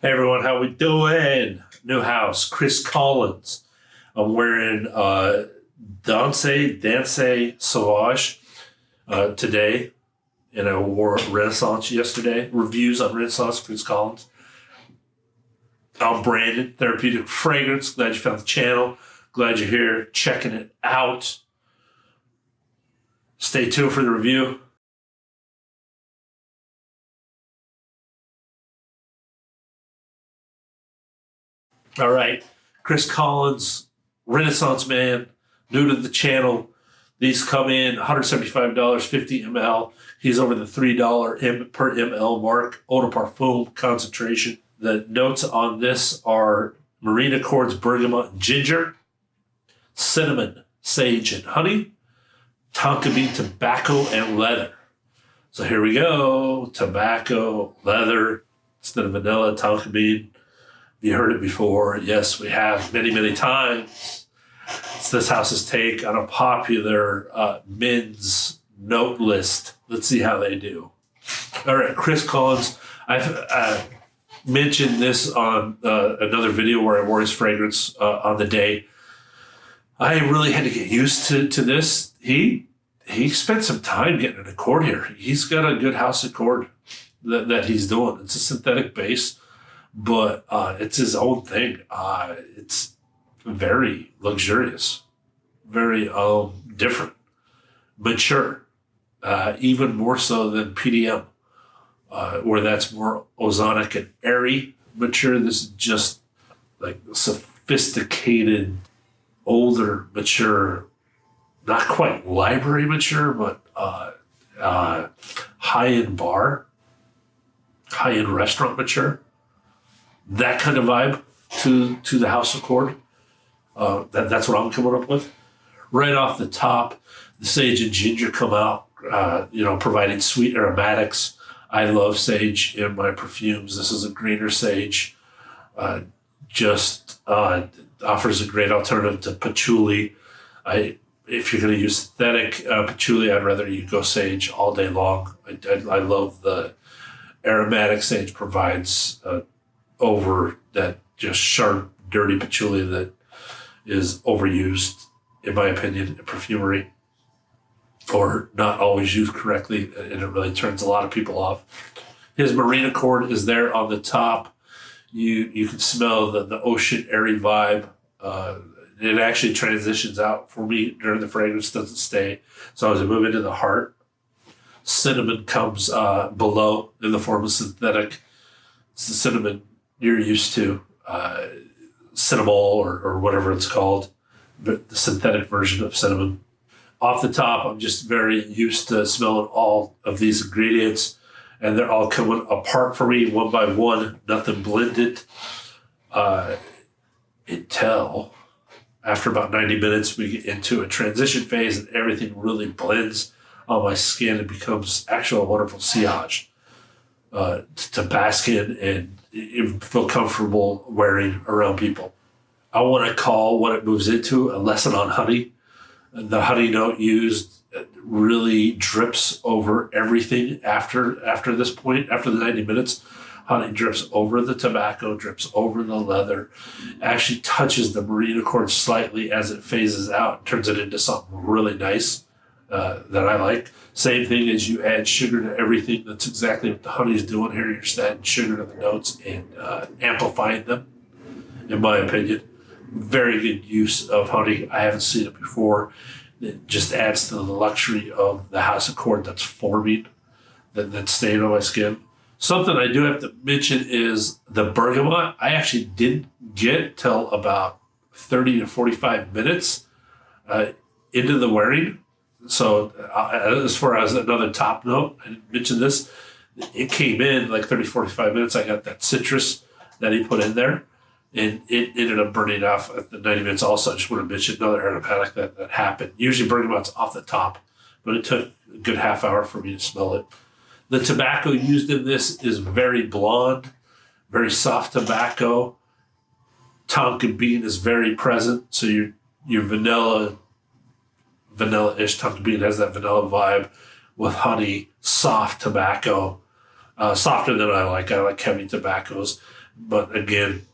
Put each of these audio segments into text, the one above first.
Hey everyone, how we doing? New house, Chris Collins. I'm wearing Dance Sauvage today, and I wore Renaissance yesterday. Reviews on Renaissance, Chris Collins. I'm Brandon, Therapeutic Fragrance. Glad you found the channel. Glad you're here checking it out. Stay tuned for the review. All right, Chris Collins, Renaissance man, new to the channel. These come in $175, 50 ml. He's over the $3 per ml mark. Eau de Parfum concentration. The notes on this are marine accords, bergamot, and ginger, cinnamon, sage, and honey, tonka bean, tobacco, and leather. So here we go. Tobacco, leather, instead of vanilla, tonka bean. You heard it before. Yes, we have many, many times. It's this house's take on a popular men's note list. Let's see how they do. All right, Chris Collins. I've mentioned this on another video where I wore his fragrance on the day. I really had to get used to this. He spent some time getting an accord here. He's got a good house accord that he's doing. It's a synthetic base, but it's his own thing. It's very luxurious, very different, mature, even more so than PDM, where that's more ozonic and airy. Mature, this is just like sophisticated, older, mature, not quite library mature, but high-end bar, high-end restaurant mature. That kind of vibe to the House Accord. That's what I'm coming up with. Right off the top, the sage and ginger come out, providing sweet aromatics. I love sage in my perfumes. This is a greener sage. Offers a great alternative to patchouli. If you're going to use synthetic patchouli, I'd rather you go sage all day long. I love the aromatic sage provides over that just sharp, dirty patchouli that is overused, in my opinion, in perfumery, or not always used correctly, and it really turns a lot of people off. His marine accord is there on the top. You can smell the ocean airy vibe. It actually transitions out for me during the fragrance, doesn't stay. So as I move into the heart, cinnamon comes below in the form of synthetic. It's the cinnamon you're used to, cinnamol or whatever it's called, the synthetic version of cinnamon. Off the top, I'm just very used to smelling all of these ingredients, and they're all coming apart for me one by one, nothing blended. Until after about 90 minutes, we get into a transition phase and everything really blends on my skin and becomes actual wonderful sillage to bask in and feel comfortable wearing around people. I want to call what it moves into a lesson on honey. The honey note used really drips over everything after this point, after the 90 minutes. Honey drips over the tobacco, drips over the leather, actually touches the marine accord slightly as it phases out and turns it into something really nice that I like. Same thing as you add sugar to everything. That's exactly what the honey's doing here. You're just adding sugar to the notes and amplifying them, in my opinion. Very good use of honey. I haven't seen it before. It just adds to the luxury of the House Accord that's forming, that's staying on my skin. Something I do have to mention is the bergamot. I actually didn't get till about 30 to 45 minutes into the wearing. So as far as another top note, I didn't mention this. It came in like 30, 45 minutes. I got that citrus that he put in there, and it ended up burning off at the 90 minutes also. I just want to mention another aromatic that happened. Usually bergamot's off the top, but it took a good half hour for me to smell it. The tobacco used in this is very blonde, very soft tobacco. Tonka bean is very present, so your vanilla-ish Tonka bean has that vanilla vibe with honey, soft tobacco, softer than I like. I like heavy tobaccos. but again,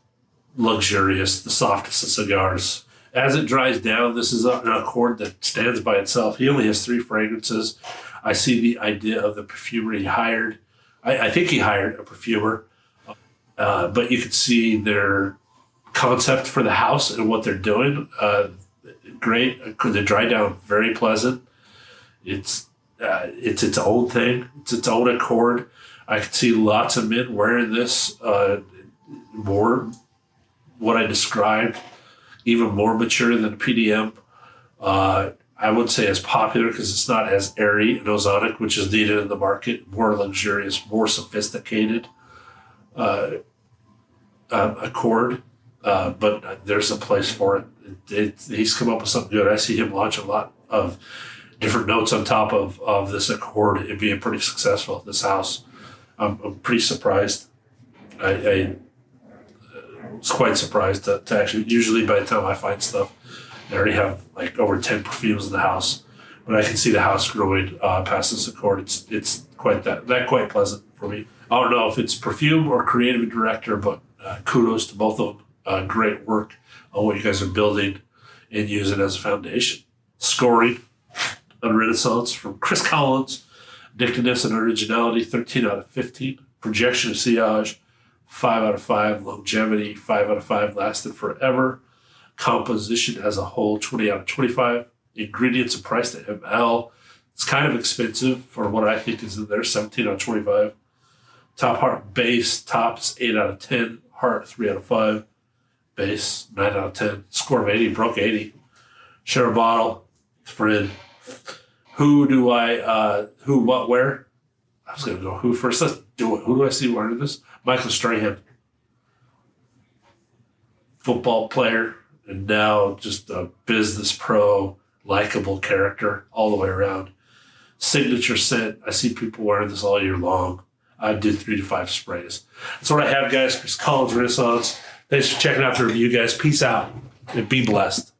luxurious, the softest of cigars. As it dries down, this is an accord that stands by itself. He only has 3 fragrances. I see the idea of the perfumer he hired. I think he hired a perfumer, but you can see their concept for the house and what they're doing. Great. The dry down, very pleasant. It's its own thing. It's its own accord. I can see lots of men wearing this. More what I described, even more mature than PDM. I would say as popular because it's not as airy and ozonic, which is needed in the market. More luxurious, more sophisticated accord. But there's a place for it. He's come up with something good. I see him launch a lot of different notes on top of this accord and being pretty successful at this house. I'm pretty surprised. I was quite surprised to actually, usually by the time I find stuff, I already have like over 10 perfumes in the house, but I can see the house growing past this accord. It's quite quite pleasant for me. I don't know if it's perfume or creative director, but kudos to both of them. Great work on what you guys are building and using as a foundation. Scoring on Renaissance from Chris Collins. Addictiveness and originality, 13 out of 15. Projection of sillage, 5 out of 5. Longevity, 5 out of 5. Lasted forever. Composition as a whole, 20 out of 25. Ingredients are priced at ML. It's kind of expensive for what I think is in there, 17 out of 25. Top heart base, tops 8 out of 10. Heart, 3 out of 5. Base, 9 out of 10. Score of 80, broke 80. Share a bottle, friend. Who, what, where? I was going to go who first. Let's do it. Who do I see wearing this? Michael Strahan. Football player. And now just a business pro, likable character all the way around. Signature scent. I see people wearing this all year long. I do 3 to 5 sprays. That's what I have, guys. Chris Collins Renaissance. Thanks for checking out the review, guys. Peace out and be blessed.